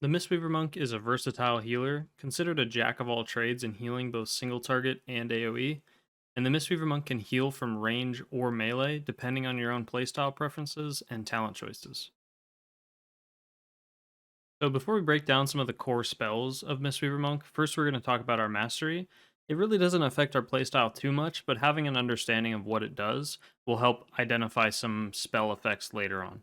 The Mistweaver Monk is a versatile healer, considered a jack of all trades in healing both single target and AoE, and the Mistweaver Monk can heal from range or melee depending on your own playstyle preferences and talent choices. So before we break down some of the core spells of Mistweaver Monk, first we're going to talk about our mastery. It really doesn't affect our playstyle too much, but having an understanding of what it does will help identify some spell effects later on.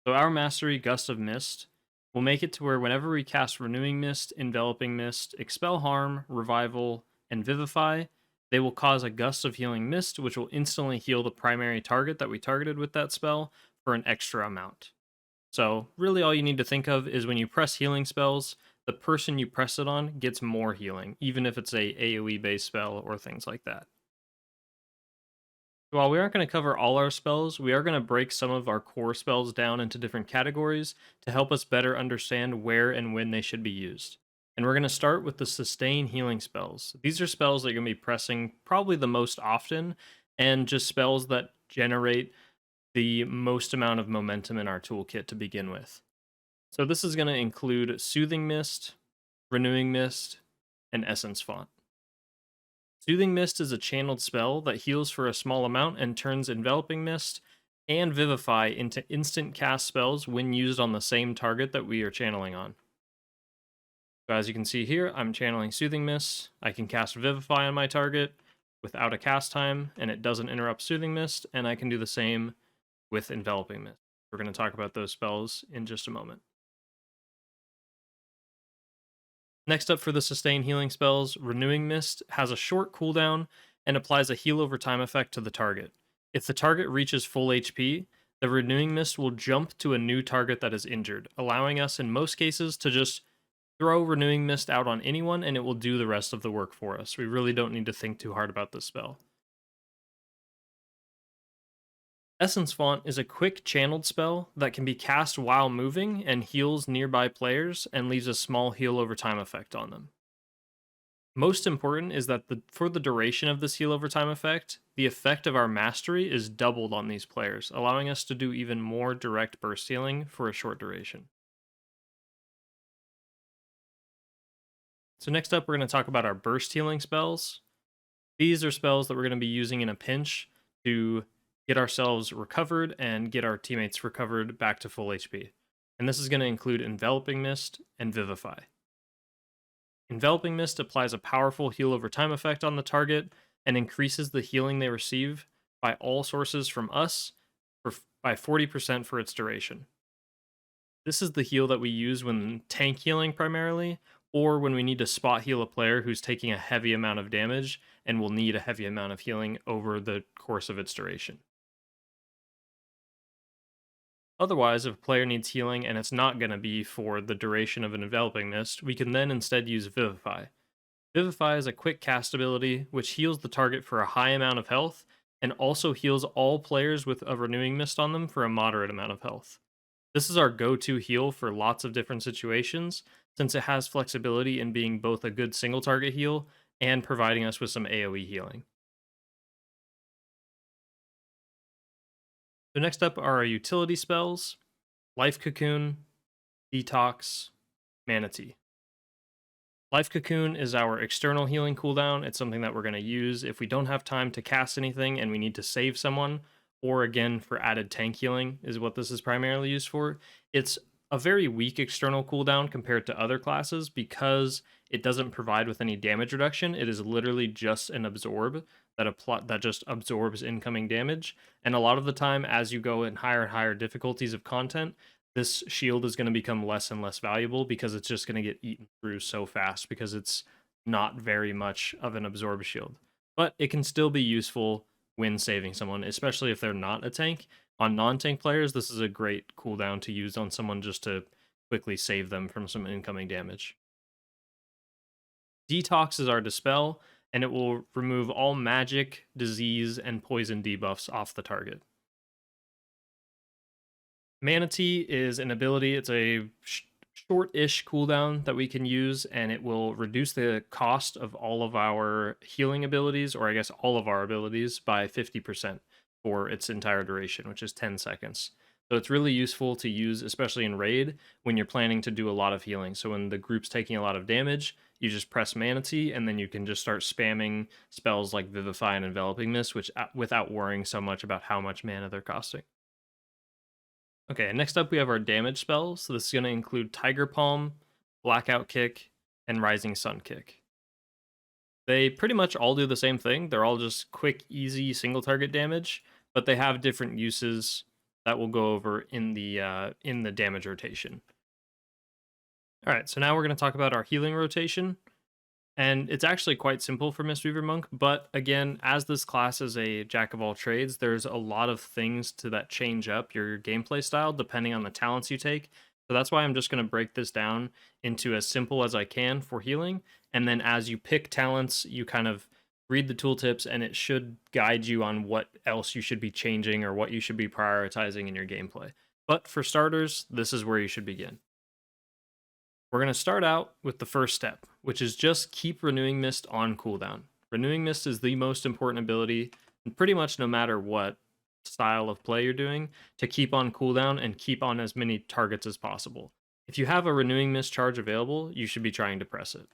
So our mastery, Gust of Mist, will make it to where whenever we cast Renewing Mist, Enveloping Mist, Expel Harm, Revival, and Vivify, they will cause a gust of healing mist, which will instantly heal the primary target that we targeted with that spell for an extra amount. So really all you need to think of is when you press healing spells, the person you press it on gets more healing, even if it's a AoE based spell or things like that. While we aren't going to cover all our spells, we are going to break some of our core spells down into different categories to help us better understand where and when they should be used. And we're going to start with the sustain healing spells. These are spells that you're going to be pressing probably the most often, and just spells that generate the most amount of momentum in our toolkit to begin with. So this is going to include Soothing Mist, Renewing Mist, and Essence Font. Soothing Mist is a channeled spell that heals for a small amount and turns Enveloping Mist and Vivify into instant cast spells when used on the same target that we are channeling on. So as you can see here, I'm channeling Soothing Mist. I can cast Vivify on my target without a cast time, and it doesn't interrupt Soothing Mist, and I can do the same with Enveloping Mist. We're going to talk about those spells in just a moment. Next up for the sustain healing spells, Renewing Mist has a short cooldown and applies a heal over time effect to the target. If the target reaches full HP, the Renewing Mist will jump to a new target that is injured, allowing us in most cases to just throw Renewing Mist out on anyone and it will do the rest of the work for us. We really don't need to think too hard about this spell. Essence Font is a quick channeled spell that can be cast while moving and heals nearby players and leaves a small heal over time effect on them. Most important is that for the duration of this heal over time effect, the effect of our mastery is doubled on these players, allowing us to do even more direct burst healing for a short duration. So next up, we're going to talk about our burst healing spells. These are spells that we're going to be using in a pinch to get ourselves recovered and get our teammates recovered back to full HP. And this is going to include Enveloping Mist and Vivify. Enveloping Mist applies a powerful heal over time effect on the target and increases the healing they receive by all sources from us by 40% for its duration. This is the heal that we use when tank healing primarily, or when we need to spot heal a player who's taking a heavy amount of damage and will need a heavy amount of healing over the course of its duration. Otherwise, if a player needs healing and it's not going to be for the duration of an Enveloping Mist, we can then instead use Vivify. Vivify is a quick cast ability which heals the target for a high amount of health and also heals all players with a Renewing Mist on them for a moderate amount of health. This is our go-to heal for lots of different situations since it has flexibility in being both a good single target heal and providing us with some AoE healing. So next up are our utility spells, Life Cocoon, Detox, Manatee. Life Cocoon is our external healing cooldown. It's something that we're going to use if we don't have time to cast anything and we need to save someone, or again for added tank healing is what this is primarily used for. It's a very weak external cooldown compared to other classes because it doesn't provide with any damage reduction. It is literally just an absorb that just absorbs incoming damage. And a lot of the time, as you go in higher and higher difficulties of content, this shield is going to become less and less valuable because it's just going to get eaten through so fast because it's not very much of an absorb shield. But it can still be useful when saving someone, especially if they're not a tank. On non-tank players, this is a great cooldown to use on someone just to quickly save them from some incoming damage. Detox is our Dispel, and it will remove all magic, disease, and poison debuffs off the target. Manatee is an ability, it's a short-ish cooldown that we can use, and it will reduce the cost of all of our healing abilities, or I guess all of our abilities, by 50% for its entire duration, which is 10 seconds. So it's really useful to use, especially in raid, when you're planning to do a lot of healing. So when the group's taking a lot of damage, you just press Mana Tea, and then you can just start spamming spells like Vivify and Enveloping Mist, which without worrying so much about how much mana they're costing. Okay, next up we have our damage spells. So this is going to include Tiger Palm, Blackout Kick, and Rising Sun Kick. They pretty much all do the same thing. They're all just quick, easy, single target damage, but they have different uses that we'll go over in the damage rotation. All right, so now we're going to talk about our healing rotation. And it's actually quite simple for Mistweaver Monk, but again, as this class is a jack of all trades, there's a lot of things that change up your gameplay style depending on the talents you take. So that's why I'm just going to break this down into as simple as I can for healing. And then as you pick talents, you kind of read the tooltips and it should guide you on what else you should be changing or what you should be prioritizing in your gameplay. But for starters, this is where you should begin. We're going to start out with the first step, which is just keep Renewing Mist on cooldown. Renewing Mist is the most important ability, and pretty much no matter what style of play you're doing, to keep on cooldown and keep on as many targets as possible. If you have a Renewing Mist charge available, you should be trying to press it.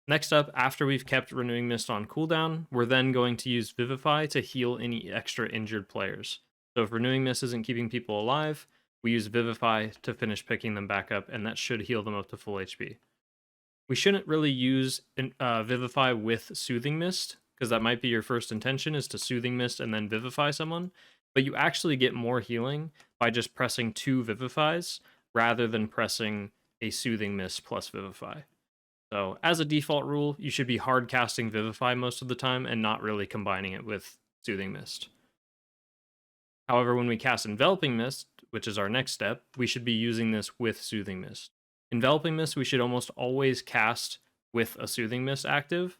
Next up, after we've kept Renewing Mist on cooldown, we're then going to use Vivify to heal any extra injured players. So if Renewing Mist isn't keeping people alive, we use Vivify to finish picking them back up, and that should heal them up to full HP. We shouldn't really use Vivify with Soothing Mist, because that might be your first intention, is to Soothing Mist and then Vivify someone, but you actually get more healing by just pressing 2 Vivifies, rather than pressing a Soothing Mist plus Vivify. So as a default rule, you should be hard casting Vivify most of the time and not really combining it with Soothing Mist. However, when we cast Enveloping Mist, which is our next step, we should be using this with Soothing Mist. Enveloping Mist we should almost always cast with a Soothing Mist active.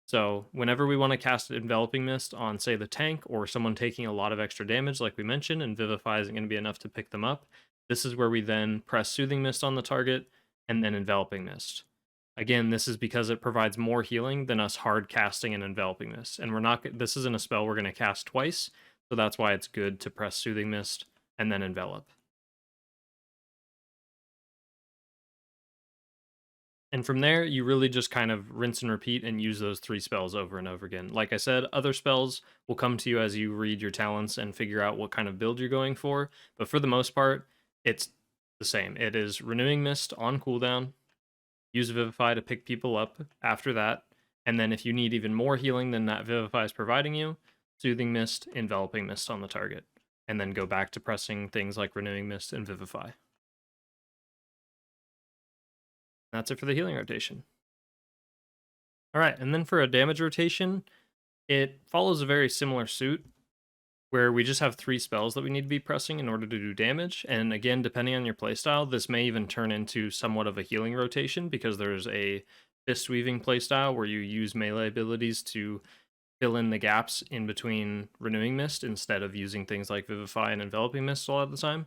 So whenever we want to cast Enveloping Mist on, say, the tank or someone taking a lot of extra damage, like we mentioned, and Vivify isn't going to be enough to pick them up, this is where we then press Soothing Mist on the target and then Enveloping Mist. Again, this is because it provides more healing than us hard casting and Enveloping Mist. And this isn't a spell we're going to cast twice, so that's why it's good to press Soothing Mist and then Envelop. And from there, you really just kind of rinse and repeat and use those 3 spells over and over again. Like I said, other spells will come to you as you read your talents and figure out what kind of build you're going for. But for the most part, it's the same. It is Renewing Mist on cooldown, use Vivify to pick people up after that, and then if you need even more healing than that Vivify is providing you, Soothing Mist, Enveloping Mist on the target, and then go back to pressing things like Renewing Mist and Vivify. That's it for the healing rotation. Alright, and then for a damage rotation, it follows a very similar suit, where we just have 3 spells that we need to be pressing in order to do damage. And again, depending on your playstyle, this may even turn into somewhat of a healing rotation, because there's a Fist Weaving playstyle where you use melee abilities to fill in the gaps in between Renewing Mist instead of using things like Vivify and Enveloping Mist a lot of the time.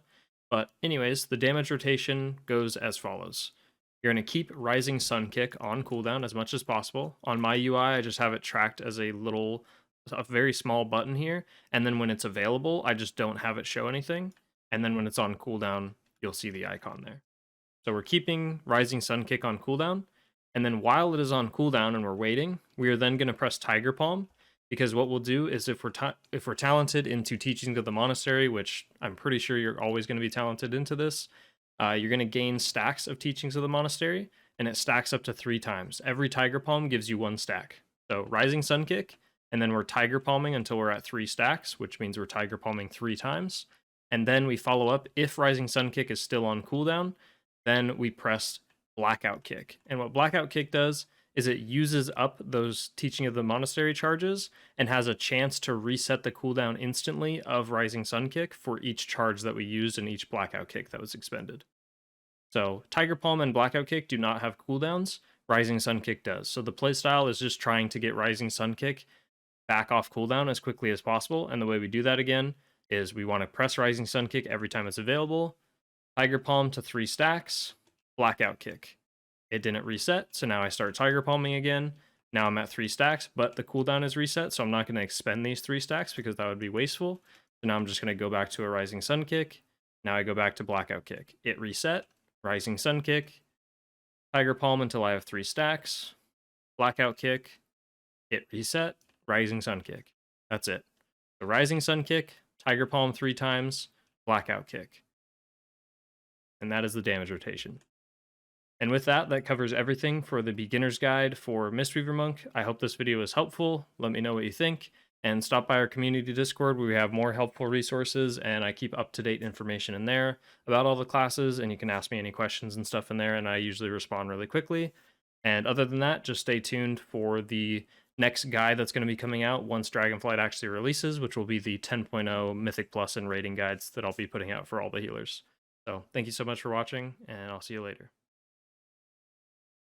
But anyways, the damage rotation goes as follows. You're going to keep Rising Sun Kick on cooldown as much as possible. On my UI, I just have it tracked as a very small button here, and then when it's available, I just don't have it show anything, and then when it's on cooldown, you'll see the icon there. So we're keeping Rising Sun Kick on cooldown, and then while it is on cooldown and we're waiting, we are then going to press Tiger Palm, because what we'll do is if we're talented into Teachings of the Monastery, which I'm pretty sure you're always going to be talented into this, you're going to gain stacks of Teachings of the Monastery, and it stacks up to 3 times. Every Tiger Palm gives you 1 stack. So Rising Sun Kick, and then we're Tiger Palming until we're at 3 stacks, which means we're Tiger Palming 3 times. And then we follow up, if Rising Sun Kick is still on cooldown, then we press Blackout Kick. And what Blackout Kick does is it uses up those Teaching of the Monastery charges and has a chance to reset the cooldown instantly of Rising Sun Kick for each charge that we used and each Blackout Kick that was expended. So Tiger Palm and Blackout Kick do not have cooldowns. Rising Sun Kick does. So the playstyle is just trying to get Rising Sun Kick back off cooldown as quickly as possible. And the way we do that again is we want to press Rising Sun Kick every time it's available, Tiger Palm to 3 stacks, Blackout Kick. It didn't reset, so now I start Tiger Palming again. Now I'm at 3 stacks, but the cooldown is reset, so I'm not going to expend these 3 stacks because that would be wasteful. So now I'm just going to go back to a Rising Sun kick. Now I go back to Blackout kick. It reset, Rising Sun kick, Tiger Palm until I have 3 stacks, Blackout kick, it reset, Rising Sun kick. That's it. The Rising Sun kick, Tiger Palm 3 times, Blackout kick. And that is the damage rotation. And with that, that covers everything for the beginner's guide for Mistweaver Monk. I hope this video was helpful. Let me know what you think. And stop by our community Discord where we have more helpful resources and I keep up-to-date information in there about all the classes, and you can ask me any questions and stuff in there, and I usually respond really quickly. And other than that, just stay tuned for the next guide that's going to be coming out once Dragonflight actually releases, which will be the 10.0 Mythic Plus and rating guides that I'll be putting out for all the healers. So thank you so much for watching, and I'll see you later.